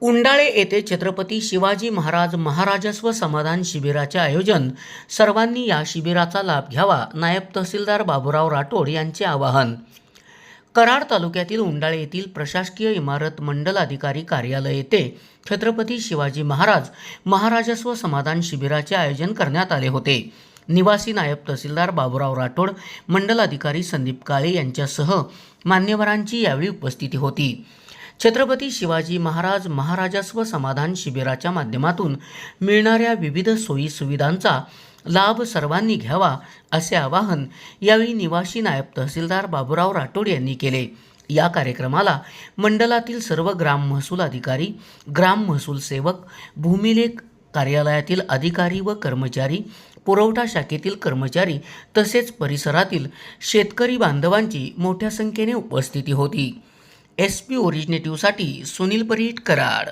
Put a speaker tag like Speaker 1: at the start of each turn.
Speaker 1: उंडाळे येथे छत्रपती शिवाजी महाराज महाराजस्व समाधान शिबिराचे आयोजन. सर्वांनी या शिबिराचा लाभ घ्यावा, नायब तहसीलदार बाबूराव राठोड यांचे आवाहन. कराड तालुक्यातील उंडाळे येथील प्रशासकीय इमारत मंडल अधिकारी कार्यालय येथे छत्रपती शिवाजी महाराज महाराजस्व समाधान शिबिराचे आयोजन करण्यात आले होते. निवासी नायब तहसीलदार बाबूराव राठोड, मंडल अधिकारी संदीप काळे यांच्यासह मान्यवरांची यावेळी उपस्थिती होती. छत्रपती शिवाजी महाराज महाराजस्व समाधान शिबिराच्या माध्यमातून मिळणाऱ्या विविध सोयी सुविधांचा लाभ सर्वांनी घ्यावा, असे आवाहन यावेळी निवासी नायब तहसीलदार बाबूराव राठोड यांनी केले. या कार्यक्रमाला मंडलातील सर्व ग्राम महसूल अधिकारी, ग्राम महसूल सेवक, भूमिलेख कार्यालयातील अधिकारी व कर्मचारी, पुरवठा शाखेतील कर्मचारी तसेच परिसरातील शेतकरी बांधवांची मोठ्या संख्येने उपस्थिती होती. SP ओरिजिनेटिव्हसाठी सुनील परीट, कराड.